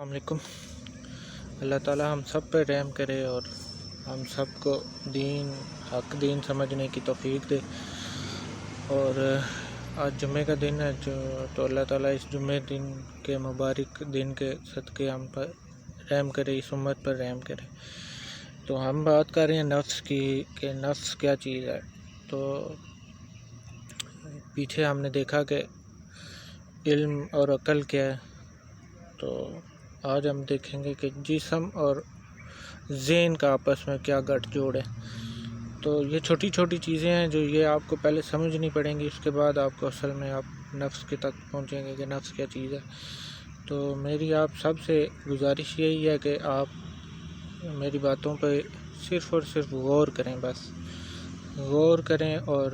السلام علیکم۔ اللہ تعالی ہم سب پہ رحم کرے اور ہم سب کو حق دین سمجھنے کی توفیق دے۔ اور آج جمعے کا دن ہے تو اللہ تعالی اس جمعے دن کے مبارک دن کے صدقے ہم پر رحم کرے، اس امت پر رحم کرے۔ تو ہم بات کر رہے ہیں نفس کی کہ نفس کیا چیز ہے۔ تو پیچھے ہم نے دیکھا کہ علم اور عقل کیا ہے، تو آج ہم دیکھیں گے کہ جسم اور ذہن کا آپس میں کیا گٹھ جوڑ ہے۔ تو یہ چھوٹی چھوٹی چیزیں ہیں جو یہ آپ کو پہلے سمجھنی پڑیں گی، اس کے بعد آپ کو اصل میں آپ نفس کے تک پہنچیں گے کہ نفس کیا چیز ہے۔ تو میری آپ سب سے گزارش یہی ہے کہ آپ میری باتوں پہ صرف اور صرف غور کریں، بس غور کریں اور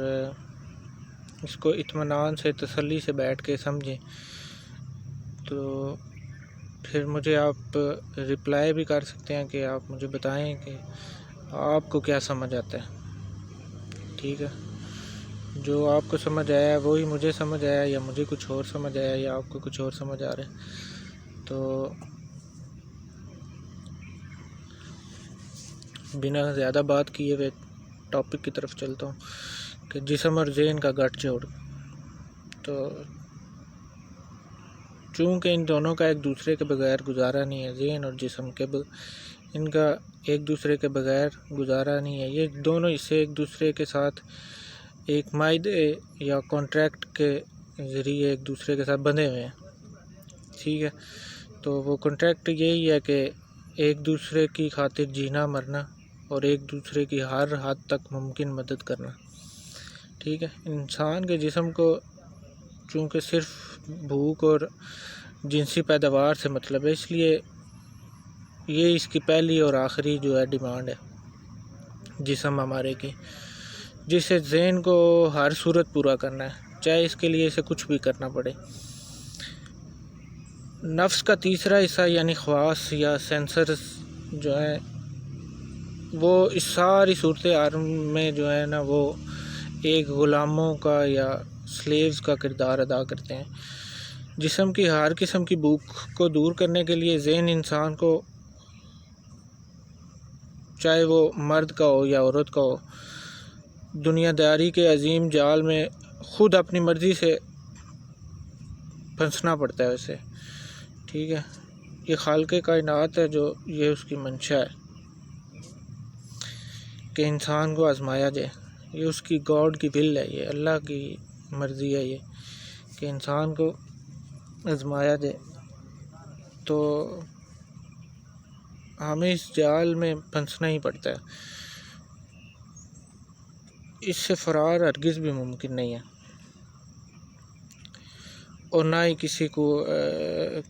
اس کو اطمینان سے تسلی سے بیٹھ کے سمجھیں۔ تو پھر مجھے آپ رپلائی بھی کر سکتے ہیں کہ آپ مجھے بتائیں کہ آپ کو کیا سمجھ آتا ہے، ٹھیک ہے؟ جو آپ کو سمجھ آیا ہے وہی مجھے سمجھ آیا، یا مجھے کچھ اور سمجھ آیا یا آپ کو کچھ اور سمجھ آ رہا ہے۔ تو بنا زیادہ بات کیے ہوئے ٹاپک کی طرف چلتا ہوں کہ جسم اور ذہن کا گٹھ جوڑ۔ تو چونکہ ان دونوں کا ایک دوسرے کے بغیر گزارا نہیں ہے، ذہن اور جسم کے ان کا ایک دوسرے کے بغیر گزارا نہیں ہے، یہ دونوں اسے ایک دوسرے کے ساتھ ایک معاہدے یا کانٹریکٹ کے ذریعے ایک دوسرے کے ساتھ بندھے ہوئے ہیں، ٹھیک ہے؟ تو وہ کانٹریکٹ یہی ہے کہ ایک دوسرے کی خاطر جینا مرنا اور ایک دوسرے کی ہر حد تک ممکن مدد کرنا، ٹھیک ہے؟ انسان کے جسم کو چونکہ صرف بھوک اور جنسی پیداوار سے مطلب ہے، اس لیے یہ اس کی پہلی اور آخری جو ہے ڈیمانڈ ہے جسم ہمارے کی، جسے ذہن کو ہر صورت پورا کرنا ہے، چاہے اس کے لیے اسے کچھ بھی کرنا پڑے۔ نفس کا تیسرا حصہ یعنی خواص یا سینسرز جو ہیں وہ اس ساری صورتحال میں جو ہے نا وہ ایک غلاموں کا یا سلیوز کا کردار ادا کرتے ہیں۔ جسم کی ہر قسم کی بھوک کو دور کرنے کے لیے ذہن انسان کو، چاہے وہ مرد کا ہو یا عورت کا ہو، دنیا داری کے عظیم جال میں خود اپنی مرضی سے پھنسنا پڑتا ہے اسے، ٹھیک ہے؟ یہ خالق کائنات ہے جو یہ اس کی منشا ہے کہ انسان کو آزمایا جائے، یہ اس کی گاڈ کی ول ہے، یہ اللہ کی مرضی ہے یہ کہ انسان کو آزمایا جائے۔ تو ہمیں اس جال میں پھنسنا ہی پڑتا ہے، اس سے فرار ہرگز بھی ممکن نہیں ہے، اور نہ ہی کسی کو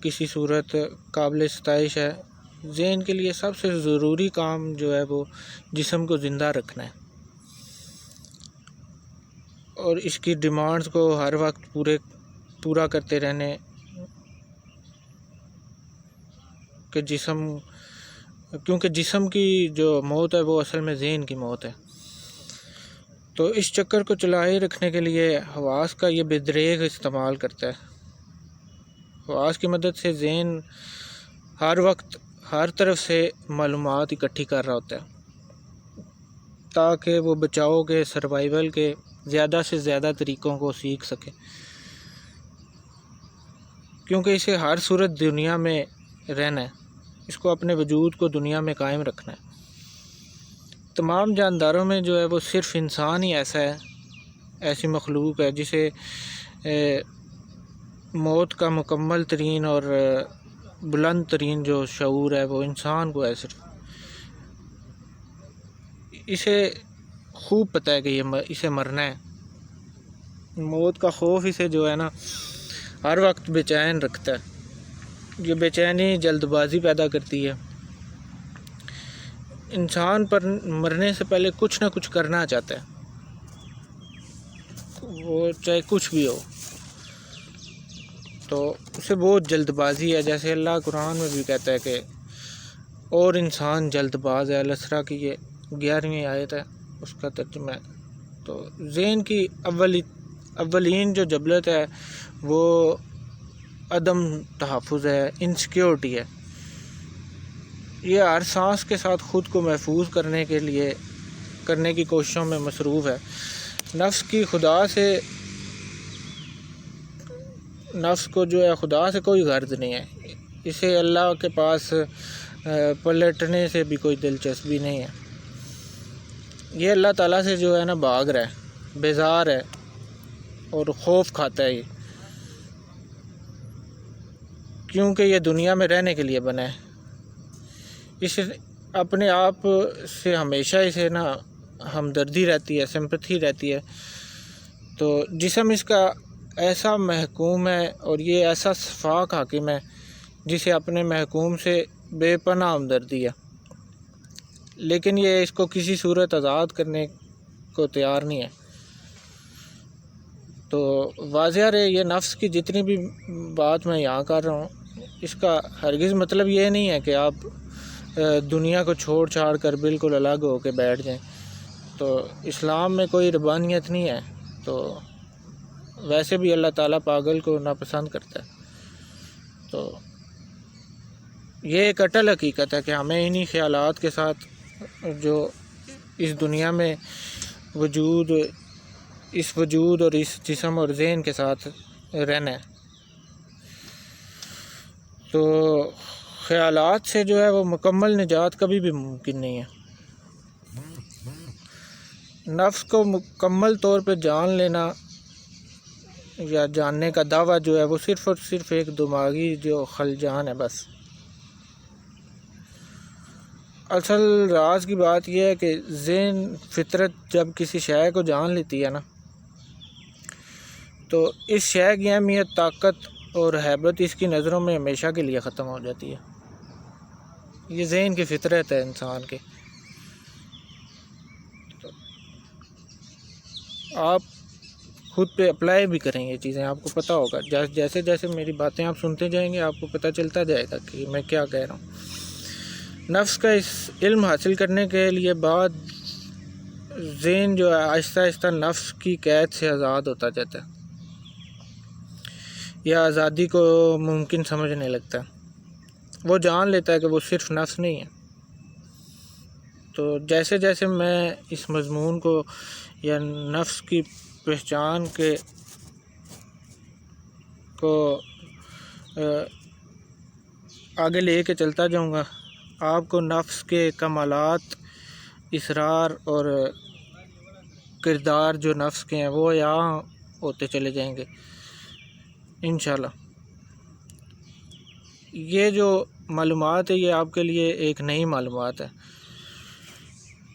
کسی صورت قابل ستائش ہے۔ ذہن کے لیے سب سے ضروری کام جو ہے وہ جسم کو زندہ رکھنا ہے، اور اس کی ڈیمانڈز کو ہر وقت پورا کرتے رہنے کہ کیونکہ جسم کی جو موت ہے وہ اصل میں ذہن کی موت ہے۔ تو اس چکر کو چلائے رکھنے کے لیے حواس کا یہ بے دریغ استعمال کرتا ہے۔ حواس کی مدد سے ذہن ہر وقت ہر طرف سے معلومات اکٹھی کر رہا ہوتا ہے تاکہ وہ بچاؤ کے، سروائیول کے زیادہ سے زیادہ طریقوں کو سیکھ سکے، کیونکہ اسے ہر صورت دنیا میں رہنا ہے، اس کو اپنے وجود کو دنیا میں قائم رکھنا ہے۔ تمام جانداروں میں جو ہے وہ صرف انسان ہی ایسی مخلوق ہے جسے موت کا مکمل ترین اور بلند ترین جو شعور ہے وہ انسان کو ہے صرف۔ اسے خوب پتہ ہے کہ اسے مرنا ہے، موت کا خوف اسے جو ہے نا ہر وقت بے چین رکھتا ہے، یہ بے چینی جلد بازی پیدا کرتی ہے۔ انسان پر مرنے سے پہلے کچھ نہ کچھ کرنا چاہتا ہے، وہ چاہے کچھ بھی ہو، تو اسے بہت جلد بازی ہے، جیسے اللہ قرآن میں بھی کہتا ہے کہ اور انسان جلد باز ہے، الاسراء کی یہ 11ویں آیت ہے، اس کا ترجمہ ہے۔ تو ذہن کی اولین جو جبلت ہے وہ عدم تحفظ ہے، انسیکیورٹی ہے، یہ ہر سانس کے ساتھ خود کو محفوظ کرنے کی کوششوں میں مصروف ہے۔ نفس کو جو ہے خدا سے کوئی غرض نہیں ہے، اسے اللہ کے پاس پلٹنے سے بھی کوئی دلچسپی نہیں ہے۔ یہ اللہ تعالیٰ سے جو ہے نا بھاگ رہا ہے، بیزار ہے اور خوف کھاتا ہے، کیونکہ یہ دنیا میں رہنے کے لیے بنا ہے۔ اسے اپنے آپ سے ہمیشہ اسے نا ہمدردی رہتی ہے، سمپتھی رہتی ہے۔ تو جسم اس کا ایسا محکوم ہے اور یہ ایسا شفاق حاکم ہے جسے اپنے محکوم سے بے پناہ ہمدردی ہے، لیکن یہ اس کو کسی صورت آزاد کرنے کو تیار نہیں ہے۔ تو واضح رہے، یہ نفس کی جتنی بھی بات میں یہاں کر رہا ہوں، اس کا ہرگز مطلب یہ نہیں ہے کہ آپ دنیا کو چھوڑ چھاڑ کر بالکل الگ ہو کے بیٹھ جائیں۔ تو اسلام میں کوئی ربانیت نہیں ہے، تو ویسے بھی اللہ تعالیٰ پاگل کو ناپسند کرتا ہے۔ تو یہ ایک اٹل حقیقت ہے کہ ہمیں انہی خیالات کے ساتھ جو اس دنیا میں وجود اور اس جسم اور ذہن کے ساتھ رہنا ہے۔ تو خیالات سے جو ہے وہ مکمل نجات کبھی بھی ممکن نہیں ہے۔ نفس کو مکمل طور پہ جان لینا یا جاننے کا دعویٰ جو ہے وہ صرف اور صرف ایک دماغی جو خلجان ہے بس۔ اصل راز کی بات یہ ہے کہ ذہن فطرت جب کسی شے کو جان لیتی ہے نا، تو اس شے کی اہمیت، طاقت اور ہیبت اس کی نظروں میں ہمیشہ کے لیے ختم ہو جاتی ہے۔ یہ ذہن کی فطرت ہے انسان کے۔ آپ خود پہ اپلائی بھی کریں یہ چیزیں، آپ کو پتہ ہوگا، جیسے جیسے میری باتیں آپ سنتے جائیں گے آپ کو پتہ چلتا جائے گا کہ میں کیا کہہ رہا ہوں۔ نفس کا اس علم حاصل کرنے کے لیے بعد ذہن جو ہے آہستہ آہستہ نفس کی قید سے آزاد ہوتا جاتا ہے، یا آزادی کو ممکن سمجھنے لگتا ہے۔ وہ جان لیتا ہے کہ وہ صرف نفس نہیں ہے۔ تو جیسے جیسے میں اس مضمون کو یا نفس کی پہچان کو آگے لے کے چلتا جاؤں گا، آپ کو نفس کے کمالات، اسرار اور کردار جو نفس کے ہیں وہ یہاں ہوتے چلے جائیں گے انشاءاللہ۔ یہ جو معلومات ہے یہ آپ کے لیے ایک نئی معلومات ہے،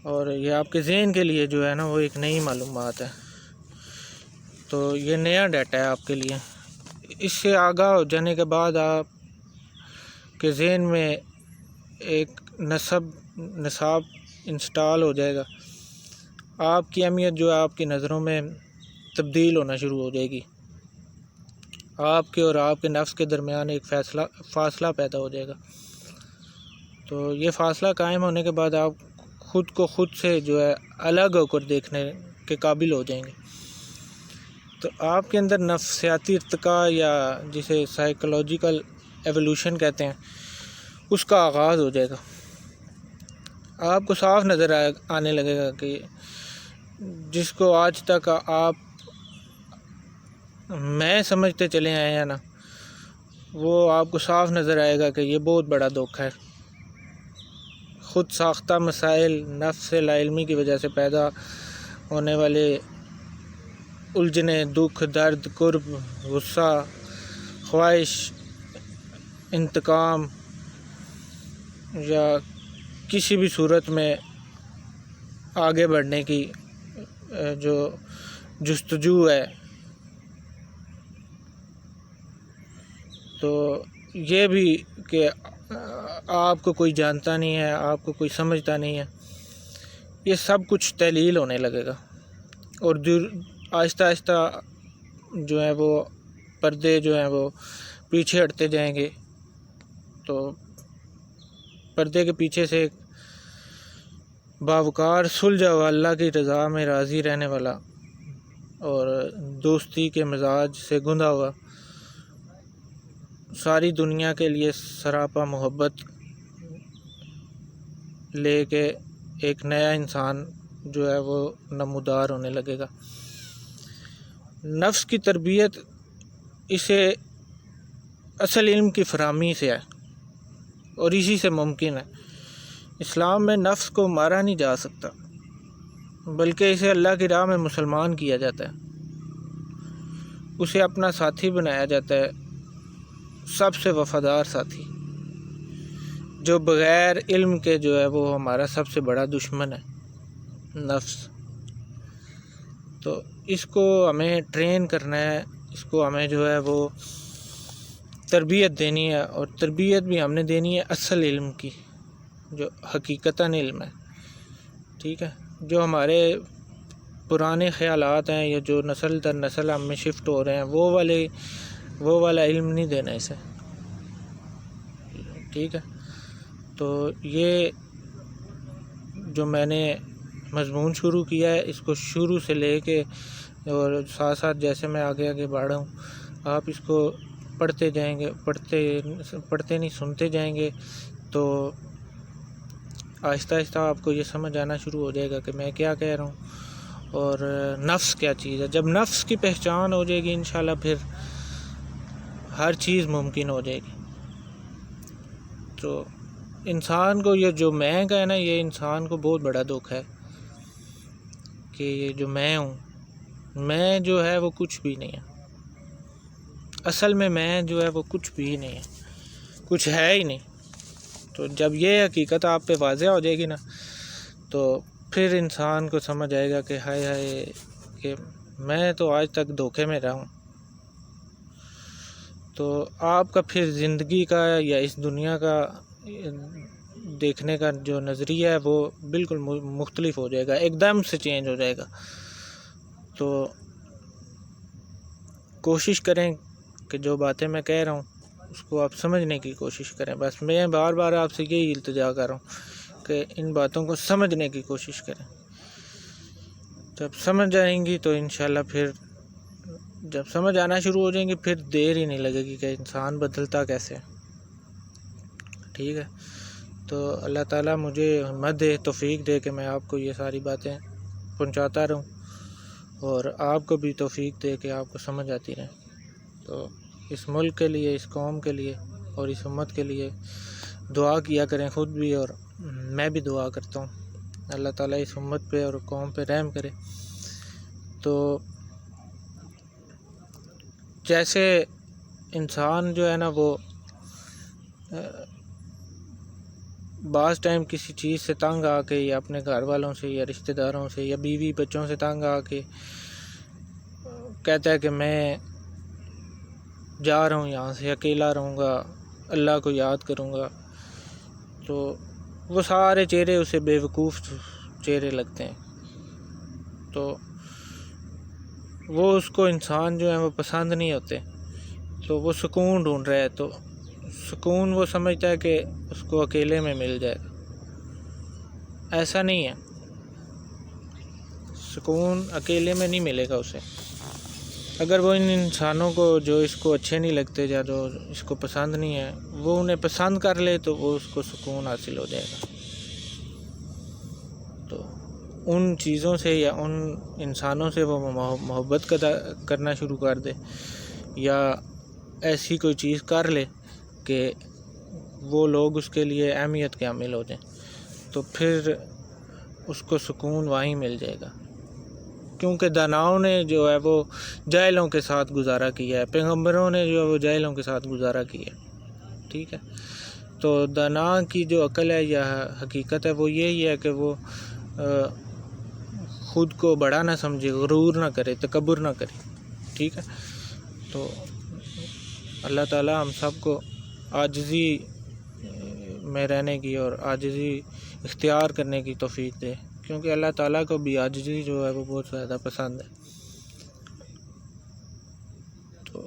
اور یہ آپ کے ذہن کے لیے جو ہے نا وہ ایک نئی معلومات ہے۔ تو یہ نیا ڈیٹا ہے آپ کے لیے۔ اس سے آگاہ ہو جانے کے بعد آپ کے ذہن میں ایک نصاب انسٹال ہو جائے گا۔ آپ کی اہمیت جو ہے آپ کی نظروں میں تبدیل ہونا شروع ہو جائے گی۔ آپ کے اور آپ کے نفس کے درمیان ایک فاصلہ پیدا ہو جائے گا۔ تو یہ فاصلہ قائم ہونے کے بعد آپ خود کو خود سے جو ہے الگ ہو کر دیکھنے کے قابل ہو جائیں گے۔ تو آپ کے اندر نفسیاتی ارتقاء یا جسے سائیکولوجیکل ایولیوشن کہتے ہیں اس کا آغاز ہو جائے گا۔ آپ کو صاف نظر آنے لگے گا کہ جس کو آج تک آپ میں سمجھتے چلے آئے ہیں نا، وہ آپ کو صاف نظر آئے گا کہ یہ بہت بڑا دھوکہ ہے۔ خود ساختہ مسائل، نفس لا علمی کی وجہ سے پیدا ہونے والے الجھنیں، دکھ، درد، کرب، غصہ، خواہش، انتقام یا کسی بھی صورت میں آگے بڑھنے کی جو جستجو ہے، تو یہ بھی کہ آپ کو کوئی جانتا نہیں ہے، آپ کو کوئی سمجھتا نہیں ہے، یہ سب کچھ تحلیل ہونے لگے گا، اور آہستہ آہستہ جو ہے وہ پردے جو ہیں وہ پیچھے ہٹتے جائیں گے۔ تو پردے کے پیچھے سے ایک باوقار سلجھا ہوا، اللہ کی رضا میں راضی رہنے والا اور دوستی کے مزاج سے گندھا ہوا، ساری دنیا کے لیے سراپا محبت لے کے ایک نیا انسان جو ہے وہ نمودار ہونے لگے گا۔ نفس کی تربیت اسے اصل علم کی فراہمی سے ہے اور اسی سے ممکن ہے۔ اسلام میں نفس کو مارا نہیں جا سکتا، بلکہ اسے اللہ کی راہ میں مسلمان کیا جاتا ہے، اسے اپنا ساتھی بنایا جاتا ہے، سب سے وفادار ساتھی، جو بغیر علم کے جو ہے وہ ہمارا سب سے بڑا دشمن ہے، نفس۔ تو اس کو ہمیں ٹرین کرنا ہے، اس کو ہمیں جو ہے وہ تربیت دینی ہے، اور تربیت بھی ہم نے دینی ہے اصل علم کی، جو حقیقتاً علم ہے، ٹھیک ہے۔ جو ہمارے پرانے خیالات ہیں یا جو نسل در نسل ہم میں شفٹ ہو رہے ہیں، وہ والا علم نہیں دینا اسے، ٹھیک ہے۔ تو یہ جو میں نے مضمون شروع کیا ہے، اس کو شروع سے لے کے اور ساتھ ساتھ جیسے میں آگے آگے بڑھا ہوں، آپ اس کو پڑھتے جائیں گے، پڑھتے نہیں سنتے جائیں گے، تو آہستہ آہستہ آپ کو یہ سمجھ آنا شروع ہو جائے گا کہ میں کیا کہہ رہا ہوں اور نفس کیا چیز ہے۔ جب نفس کی پہچان ہو جائے گی انشاءاللہ پھر ہر چیز ممکن ہو جائے گی۔ تو انسان کو یہ جو میں کا ہے نا، یہ انسان کو بہت بڑا دکھ ہے کہ یہ جو میں ہوں، میں جو ہے وہ کچھ بھی نہیں ہے، اصل میں جو ہے وہ کچھ بھی نہیں ہے، کچھ ہے ہی نہیں۔ تو جب یہ حقیقت آپ پہ واضح ہو جائے گی نا، تو پھر انسان کو سمجھ آئے گا کہ ہائے ہائے کہ میں تو آج تک دھوکے میں رہا ہوں۔ تو آپ کا پھر زندگی کا یا اس دنیا کا دیکھنے کا جو نظریہ ہے وہ بالکل مختلف ہو جائے گا، ایک دم سے چینج ہو جائے گا۔ تو کوشش کریں کہ جو باتیں میں کہہ رہا ہوں اس کو آپ سمجھنے کی کوشش کریں۔ بس میں بار بار آپ سے یہی التجا کر رہا ہوں کہ ان باتوں کو سمجھنے کی کوشش کریں۔ جب سمجھ جائیں گی تو انشاءاللہ پھر جب سمجھ آنا شروع ہو جائیں گی پھر دیر ہی نہیں لگے گی کہ انسان بدلتا کیسے، ٹھیک ہے۔ تو اللہ تعالیٰ مجھے ہمت دے، توفیق دے کہ میں آپ کو یہ ساری باتیں پہنچاتا رہوں، اور آپ کو بھی توفیق دے کہ آپ کو سمجھ آتی رہے۔ تو اس ملک کے لیے، اس قوم کے لیے اور اس امت کے لیے دعا کیا کریں، خود بھی اور میں بھی دعا کرتا ہوں، اللہ تعالیٰ اس امت پہ اور قوم پہ رحم کرے۔ تو جیسے انسان جو ہے نا وہ بعض ٹائم کسی چیز سے تنگ آ کے یا اپنے گھر والوں سے یا رشتہ داروں سے یا بیوی بچوں سے تنگ آ کے کہتا ہے کہ میں جا رہا ہوں یہاں سے، اکیلا رہوں گا، اللہ کو یاد کروں گا، تو وہ سارے چہرے اسے بیوقوف چہرے لگتے ہیں۔ تو وہ اس کو انسان جو ہے وہ پسند نہیں ہوتے، تو وہ سکون ڈھونڈ رہا ہے، تو سکون وہ سمجھتا ہے کہ اس کو اکیلے میں مل جائے گا۔ ایسا نہیں ہے، سکون اکیلے میں نہیں ملے گا اسے۔ اگر وہ ان انسانوں کو جو اس کو اچھے نہیں لگتے یا جو اس کو پسند نہیں ہے وہ انہیں پسند کر لے تو وہ اس کو سکون حاصل ہو جائے گا۔ تو ان چیزوں سے یا ان انسانوں سے وہ محبت کرنا شروع کر دے، یا ایسی کوئی چیز کر لے کہ وہ لوگ اس کے لیے اہمیت کے حامل ہو جائیں، تو پھر اس کو سکون وہیں مل جائے گا۔ کیونکہ داناؤں نے جو ہے وہ جاہلوں کے ساتھ گزارا کیا ہے، پیغمبروں نے جو ہے وہ جاہلوں کے ساتھ گزارا کیا ہے، ٹھیک ہے۔ تو دانا کی جو عقل ہے یا حقیقت ہے وہ یہی ہے کہ وہ خود کو بڑا نہ سمجھے، غرور نہ کرے، تکبر نہ کرے، ٹھیک ہے۔ تو اللہ تعالیٰ ہم سب کو عاجزی میں رہنے کی اور عاجزی اختیار کرنے کی توفیق دے، کیونکہ اللہ تعالیٰ کو بھی عاجزی جو ہے وہ بہت زیادہ پسند ہے۔ تو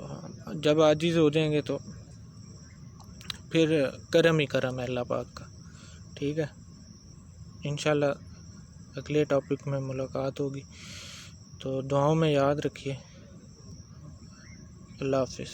جب عاجز ہو جائیں گے تو پھر کرم ہی کرم ہے اللہ پاک کا، ٹھیک ہے۔ انشاءاللہ اگلے ٹاپک میں ملاقات ہوگی، تو دعاؤں میں یاد رکھیے۔ اللہ حافظ۔